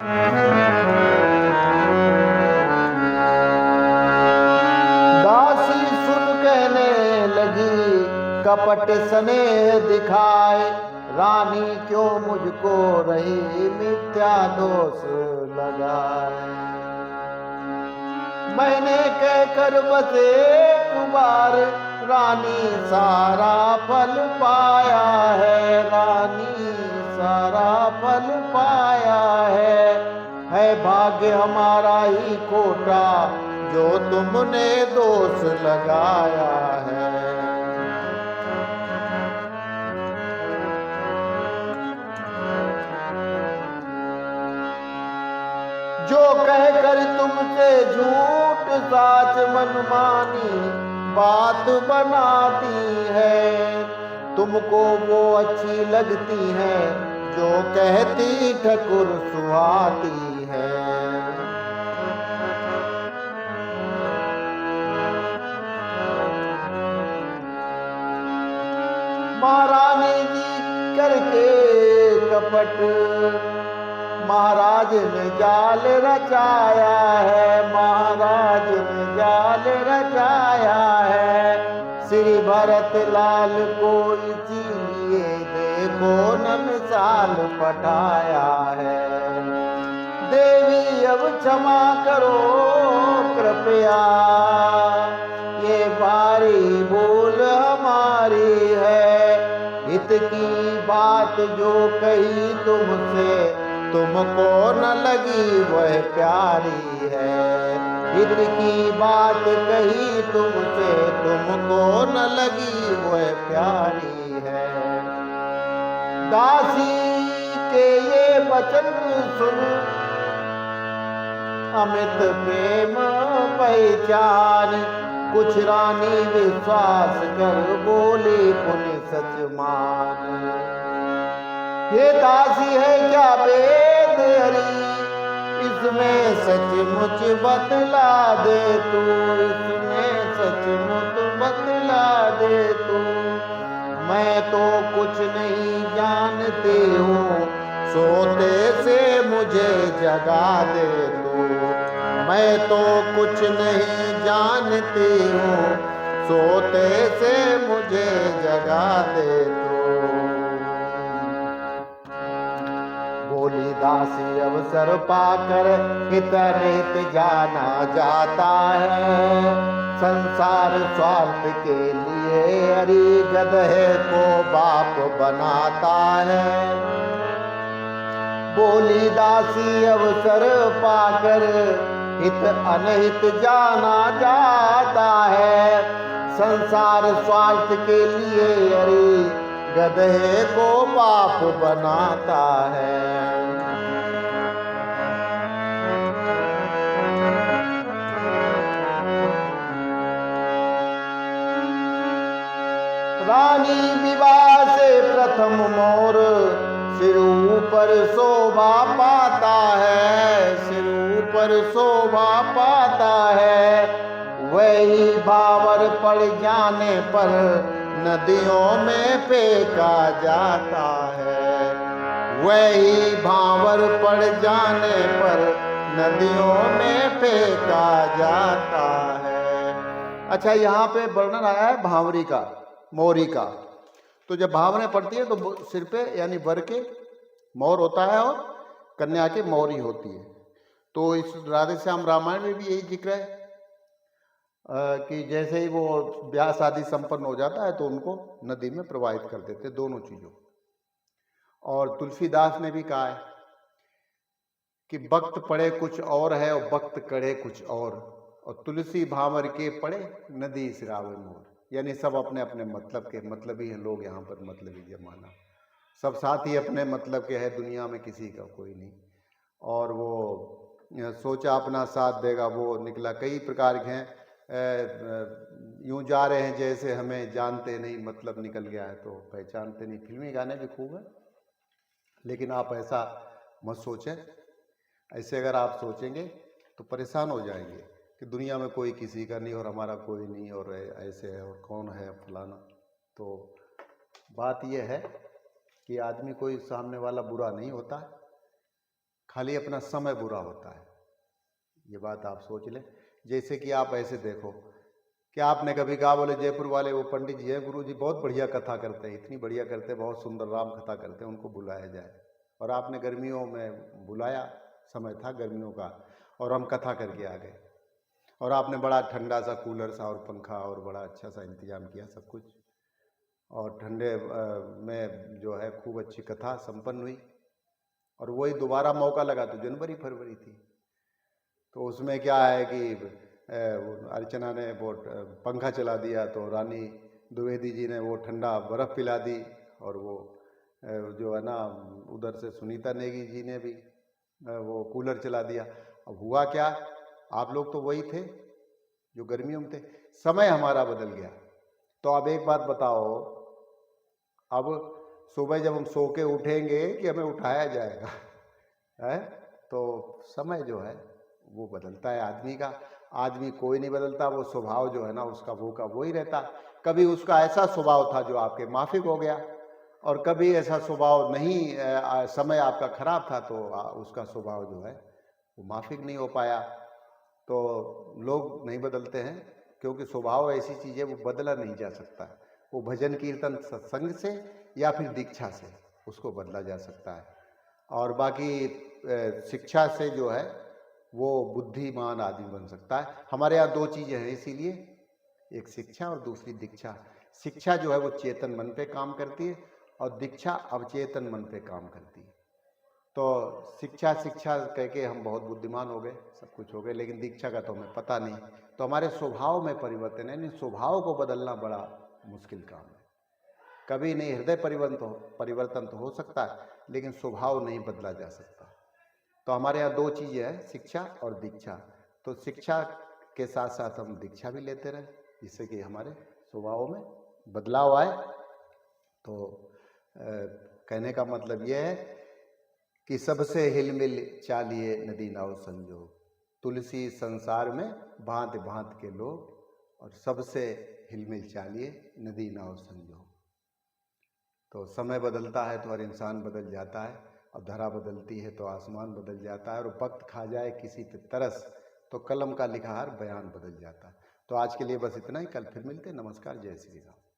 दासी सुन कहने लगी, कपट स्नेह दिखाए, रानी क्यों मुझको रही मिथ्या दोष लगाए। मैंने कहकर बस एक बार रानी सारा फल पाया है, रानी सारा फल पाया है भाग्य हमारा ही खोटा जो तुमने दोष लगाया है। जो कहकर तुमसे झूठ साच मनमानी बात बनाती है, तुमको वो अच्छी लगती है जो कहती ठकुर सुहाती है। महारानी जी करके कपट महाराज ने जाल रचाया है, महाराज ने जाल रचाया है। श्री भरत लाल को इसीलिए देखो न मिसाल पठाया है। देवी अब क्षमा करो कृपया, ये बारी भूल हमारी है। हित की बात जो कही तुमसे तुमको न लगी वह प्यारी है। हित की बात कही तुमसे तुमको न लगी वह प्यारी है। दासी के ये वचन सुन अमित प्रेम पहचान, कुछ रानी विश्वास कर बोली पुण्य सच मान। ये दासी है क्या वेद हरी, इसमें सचमुच बतला दे तू, इसमें सचमुच बतला दे तू। मैं तो कुछ नहीं जानती हूँ, सोते से मुझे जगा दे तू। मैं तो कुछ नहीं जानती हूँ, सोते से मुझे जगा दे तू। बोली दासी अवसर पाकर हित जाना जाता है, संसार स्वार्थ के लिए हरि गधे को बाप बनाता है। बोली दासी अवसर पाकर हित अनहित जाना जाता है, संसार स्वार्थ के लिए हरि गधे को बाप बनाता है। रानी विवाह से प्रथम मोर सिर ऊपर शोभा पाता है, सिर ऊपर शोभा पाता है। वही भावर पड़ जाने पर नदियों में फेंका जाता है, वही भावर पड़ जाने पर नदियों में फेंका जाता है। अच्छा, यहाँ पे वर्णन आया है भावरी का, मोरी का। तो जब भावरें पड़ती है तो सिर पे यानी वर के मोर होता है और कन्या के मोरी होती है। तो इस राधे श्याम रामायण में भी यही जिक्र है कि जैसे ही वो ब्याह शादी संपन्न हो जाता है तो उनको नदी में प्रवाहित कर देते, दोनों चीजों। और तुलसीदास ने भी कहा है कि वक्त पड़े कुछ और है और वक्त कड़े कुछ और तुलसी भांवर के पड़े नदी सिरावे मोर। यानी सब अपने अपने मतलब के, मतलबी हैं लोग यहाँ पर, मतलबी जमाना, सब साथ ही अपने मतलब के है, दुनिया में किसी का कोई नहीं। और वो सोचा अपना साथ देगा, वो निकला। कई प्रकार के हैं, यूं जा रहे हैं जैसे हमें जानते नहीं, मतलब निकल गया है तो पहचानते नहीं। फिल्मी गाने भी खूब हैं, लेकिन आप ऐसा मत सोचें। ऐसे अगर आप सोचेंगे तो परेशान हो जाएंगे कि दुनिया में कोई किसी का नहीं और हमारा कोई नहीं और ऐसे है और कौन है फलाना। तो बात यह है कि आदमी कोई सामने वाला बुरा नहीं होता, खाली अपना समय बुरा होता है। ये बात आप सोच लें। जैसे कि आप ऐसे देखो कि आपने कभी कहा बोले जयपुर वाले वो पंडित जी है, गुरु जी बहुत बढ़िया कथा करते हैं, इतनी बढ़िया करते हैं, बहुत सुंदर राम कथा करते हैं, उनको बुलाया जाए। और आपने गर्मियों में बुलाया, समय था गर्मियों का, और हम कथा करके आ गए। और आपने बड़ा ठंडा सा कूलर सा और पंखा और बड़ा अच्छा सा इंतजाम किया सब कुछ, और ठंडे में जो है खूब अच्छी कथा संपन्न हुई। और वही दोबारा मौका लगा तो जनवरी फरवरी थी, तो उसमें क्या है कि अर्चना ने वो पंखा चला दिया, तो रानी द्विवेदी जी ने वो ठंडा बर्फ़ पिला दी, और वो जो है ना उधर से सुनीता नेगी जी ने भी वो कूलर चला दिया। अब हुआ क्या, आप लोग तो वही थे जो गर्मियों में थे, समय हमारा बदल गया। तो अब एक बात बताओ, अब सुबह जब हम सो के उठेंगे कि हमें उठाया जाएगा है? तो समय जो है वो बदलता है आदमी का। आदमी कोई नहीं बदलता, वो स्वभाव जो है ना उसका वो का वो ही रहता। कभी उसका ऐसा स्वभाव था जो आपके माफिक हो गया, और कभी ऐसा स्वभाव नहीं, समय आपका खराब था तो उसका स्वभाव जो है वो माफिक नहीं हो पाया। तो लोग नहीं बदलते हैं, क्योंकि स्वभाव ऐसी चीज़ है वो बदला नहीं जा सकता। वो भजन कीर्तन सत्संग से या फिर दीक्षा से उसको बदला जा सकता है। और बाकी शिक्षा से जो है वो बुद्धिमान आदमी बन सकता है। हमारे यहाँ दो चीज़ें हैं इसीलिए, एक शिक्षा और दूसरी दीक्षा। शिक्षा जो है वो चेतन मन पे काम करती है, और दीक्षा अवचेतन मन पे काम करती है। तो शिक्षा शिक्षा कह के हम बहुत बुद्धिमान हो गए, सब कुछ हो गए, लेकिन दीक्षा का तो हमें पता नहीं। तो हमारे स्वभाव में परिवर्तन है, नहीं स्वभाव को बदलना बड़ा मुश्किल काम है। कभी नहीं, हृदय परिवर्तन तो हो सकता है, लेकिन स्वभाव नहीं बदला जा सकता। तो हमारे यहाँ दो चीज़ें हैं, शिक्षा और दीक्षा। तो शिक्षा के साथ साथ हम दीक्षा भी लेते रहे, जिससे कि हमारे स्वभाव में बदलाव आए। तो कहने का मतलब यह है कि सबसे हिलमिल चालिए नदी नाव संजोग, तुलसी संसार में भांत भांत के लोग, और सबसे हिलमिल चालिए नदी नाव संजोग। तो समय बदलता है तो हर इंसान बदल जाता है, और धरा बदलती है तो आसमान बदल जाता है, और वक्त खा जाए किसी पे तरस तो कलम का लिखा हर बयान बदल जाता है। तो आज के लिए बस इतना ही, कल फिर मिलते हैं। नमस्कार, जय श्री राम।